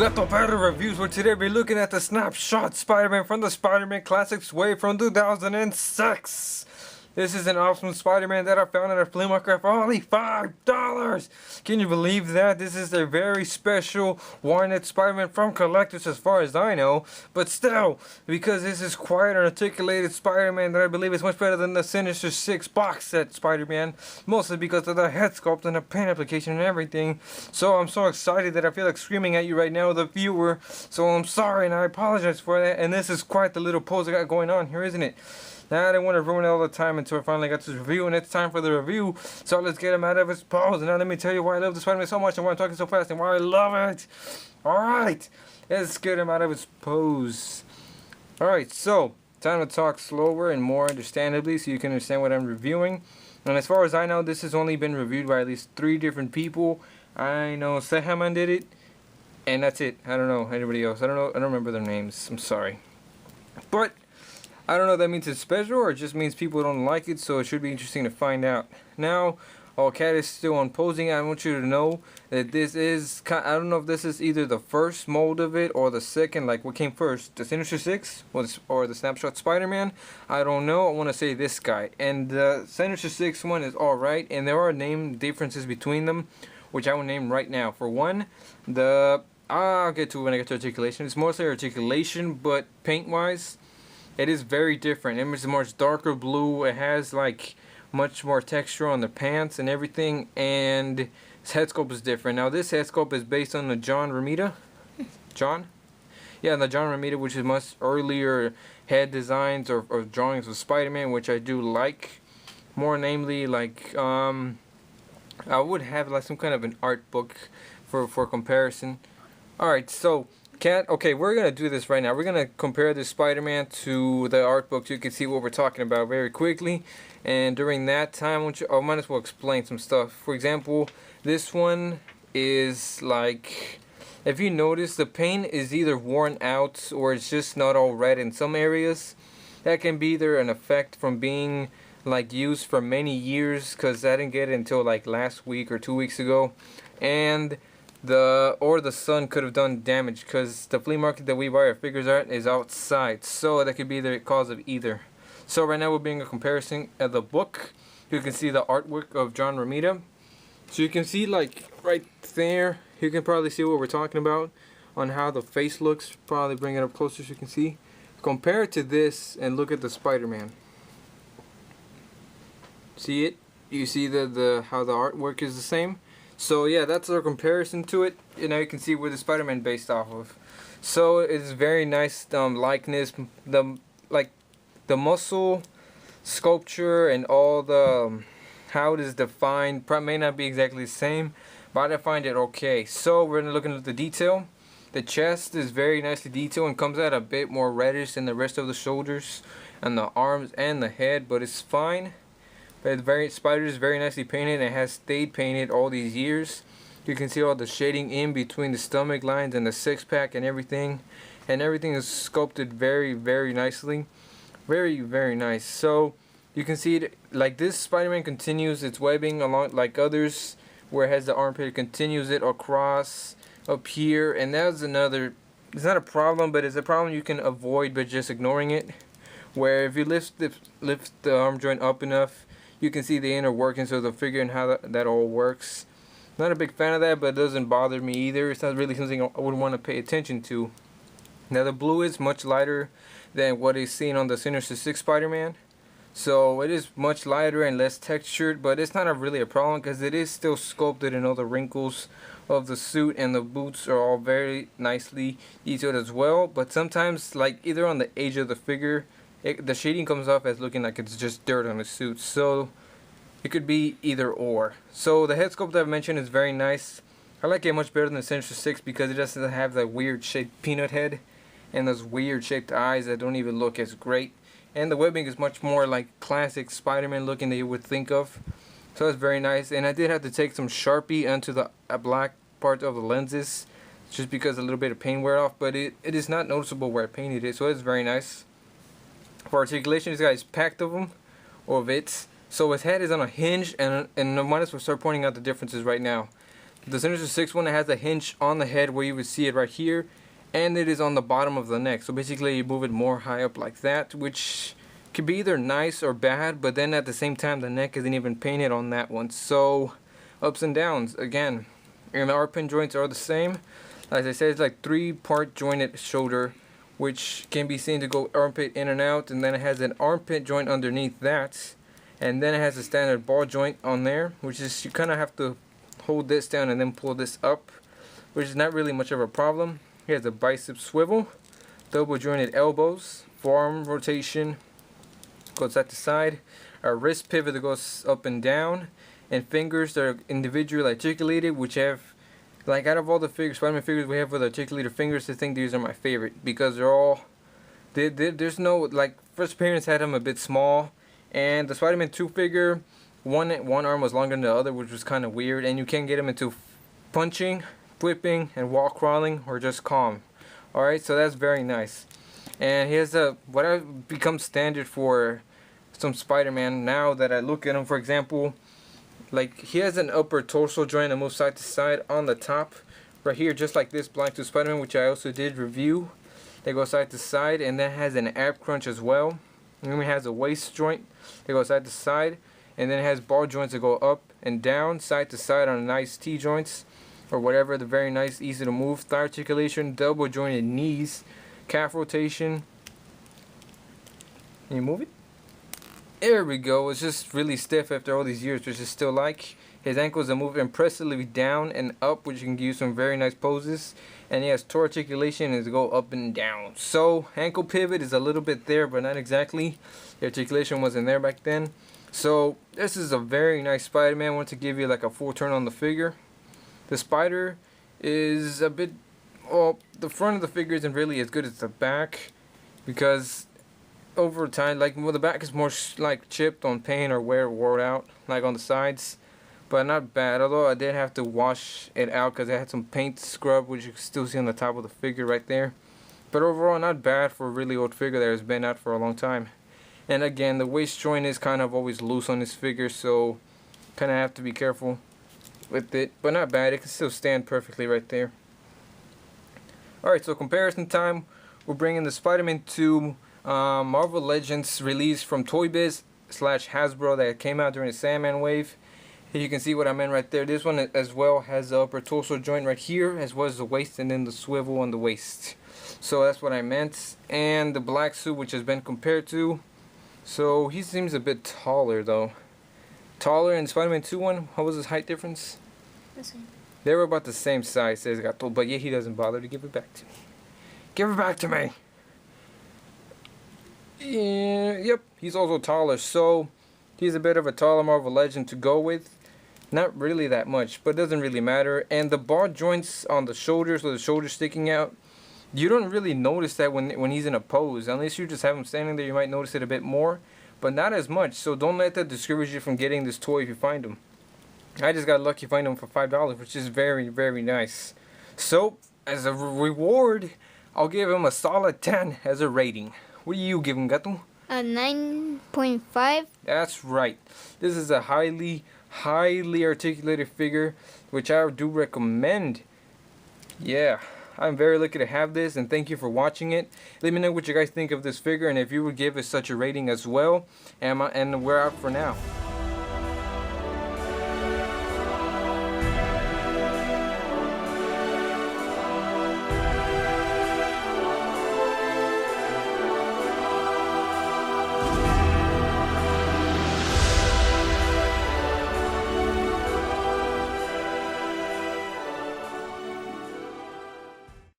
got the better reviews for today. We're looking at the snapshot Spider-Man from the Spider-Man Classics Wave from 2006. This is an awesome Spider-Man that I found at a flea market for only $5. Can you believe that? This is a very special Warnet Spider-Man from collectors as far as I know. But still, because this is quite an articulated Spider-Man that I believe is much better than the Sinister 6 box set Spider-Man. Mostly because of the head sculpt and the paint application and everything. So I'm so excited that I feel like screaming at you right now, the viewer. So I'm sorry and I apologize for that. And this is quite the little pose I got going on here, isn't it? Now I didn't want to ruin it all the time until I finally got to this review, and it's time for the review. So let's get him out of his pose. And now let me tell you why I love the Spider-Man so much and why I'm talking so fast and why I love it. Alright, let's get him out of his pose. Alright, so time to talk slower and more understandably so you can understand what I'm reviewing. And as far as I know, this has only been reviewed by at least 3 different people. I know Sehaman did it, and that's it. I don't know anybody else. I don't remember their names. I'm sorry. But I don't know if that means it's special or it just means people don't like it, so it should be interesting to find out. Now, while Cat is still on posing, I want you to know that this is, I don't know if this is either the first mold of it or the second, like what came first, the Sinister 6 or the Snapshot Spider-Man. I don't know, I want to say this guy. And the Sinister 6 one is alright, and there are name differences between them, which I will name right now. For one, I'll get to it when I get to articulation. It's mostly articulation, but paint-wise, it is very different. It's a much darker blue. It has like much more texture on the pants and everything, and its head sculpt is different. Now this head sculpt is based on the John Romita. John? Yeah, the John Romita, which is much earlier head designs or drawings of Spider-Man, which I do like. More namely, like I would have like some kind of an art book for comparison. Alright, so okay, we're going to do this right now. We're going to compare this Spider-Man to the art book so you can see what we're talking about very quickly. And during that time, I might as well explain some stuff. For example, this one is like, if you notice, the paint is either worn out or it's just not all red in some areas. That can be either an effect from being like used for many years, because I didn't get it until like last week or 2 weeks ago. And the sun could have done damage, because the flea market that we buy our figures at is outside, so that could be the cause of either. So right now we're being a comparison of the book. You can see the artwork of John Romita, so you can see like right there, you can probably see what we're talking about on how the face looks. Probably bring it up closer so you can see. Compare it to this and look at the Spider-Man. See it? You see how the artwork is the same? So yeah, that's our comparison to it. And now you can see where the Spider-Man based off of. So it's very nice likeness. The muscle sculpture and all the how it is defined may not be exactly the same, but I find it okay. So we're gonna look into the detail. The chest is very nicely detailed and comes out a bit more reddish than the rest of the shoulders and the arms and the head, but it's fine. But Spider is very nicely painted and has stayed painted all these years. You can see all the shading in between the stomach lines and the six-pack and everything. And everything is sculpted very, very nicely. Very, very nice. So you can see it like this. Spider-Man continues its webbing along like others, where it has the armpit. It continues it across up here. And that's another, it's not a problem, but it's a problem you can avoid by just ignoring it. Where if you lift the arm joint up enough, you can see the inner workings of the figure and how that all works. Not a big fan of that, but it doesn't bother me either. It's not really something I would want to pay attention to. Now the blue is much lighter than what is seen on the Sinister 6 Spider-Man. So it is much lighter and less textured, but it's not really a problem because it is still sculpted and all the wrinkles of the suit and the boots are all very nicely detailed as well. But sometimes, like either on the edge of the figure, the shading comes off as looking like it's just dirt on the suit, so it could be either or. So the head sculpt that I've mentioned is very nice. I like it much better than the Sinister 6 because it doesn't have that weird shaped peanut head and those weird shaped eyes that don't even look as great. And the webbing is much more like classic Spider-Man looking that you would think of. So it's very nice. And I did have to take some Sharpie onto the black part of the lenses just because a little bit of paint wear off, but it is not noticeable where I painted it, so it's very nice. For articulation, this guy is packed of it. So his head is on a hinge, and I might as well start pointing out the differences right now. The Sinister 6 one, it has a hinge on the head where you would see it right here, and it is on the bottom of the neck. So basically you move it more high up like that, which could be either nice or bad, but then at the same time the neck isn't even painted on that one. So ups and downs again. And the armpit joints are the same. As I said, it's like 3-part jointed shoulder, which can be seen to go armpit in and out, and then it has an armpit joint underneath that, and then it has a standard ball joint on there, which is you kind of have to hold this down and then pull this up, which is not really much of a problem. He has a bicep swivel, double jointed elbows, forearm rotation, goes side to side, a wrist pivot that goes up and down, and fingers that are individually articulated, which have, like, out of all the figures, Spider-Man figures we have with articulated fingers, I think these are my favorite because they're all, there's no, like, first appearance had them a bit small, and the Spider-Man 2 figure, one arm was longer than the other, which was kind of weird, and you can't get him into punching, flipping, and wall crawling, or just calm. Alright, so that's very nice. And here's what I've become standard for some Spider-Man now that I look at him. For example, like, he has an upper torso joint that moves side to side on the top right here, just like this Blind to Spider-Man, which I also did review. They go side to side, and then has an ab crunch as well. And then it has a waist joint that goes side to side, and then it has ball joints that go up and down, side to side on nice T joints or whatever. They're very nice, easy to move. Thigh articulation, double jointed knees, calf rotation. Can you move it? There we go. It's just really stiff after all these years, which is still like. His ankles are moving impressively down and up, which you can use some very nice poses. And he has toe articulation as go up and down. So ankle pivot is a little bit there, but not exactly. The articulation wasn't there back then. So this is a very nice Spider-Man. I want to give you like a full turn on the figure. The spider is a bit, well, the front of the figure isn't really as good as the back, because over time, like, well, the back is more like chipped on paint or wore out, like on the sides, but not bad. Although I did have to wash it out because I had some paint scrub, which you can still see on the top of the figure right there. But overall, not bad for a really old figure that has been out for a long time. And again, the waist joint is kind of always loose on this figure, so kind of have to be careful with it. But not bad. It can still stand perfectly right there. Alright, so comparison time. We're bringing the Spider-Man 2 Marvel Legends release from Toy Biz / Hasbro that came out during the Sandman wave. Here you can see what I meant right there. This one as well has the upper torso joint right here, as well as the waist, and then the swivel on the waist. So that's what I meant. And the black suit, which has been compared to. So he seems a bit taller though. Taller in Spider-Man 2 one. How was his height difference? The same. They were about the same size, says Gato, but yet he doesn't bother to give it back to me. Give it back to me! Yeah, yep, he's also taller, so he's a bit of a taller Marvel Legend to go with. Not really that much, but it doesn't really matter. And the ball joints on the shoulders, with the shoulders sticking out, you don't really notice that when he's in a pose. Unless you just have him standing there, you might notice it a bit more, but not as much. So don't let that discourage you from getting this toy if you find him. I just got lucky finding him for $5, which is very, very nice. So, as a reward, I'll give him a solid 10 as a rating. What do you give him, Gato? A 9.5. That's right. This is a highly articulated figure, which I do recommend. Yeah, I'm very lucky to have this, and thank you for watching it. Let me know what you guys think of this figure, and if you would give it such a rating as well. And we're out for now.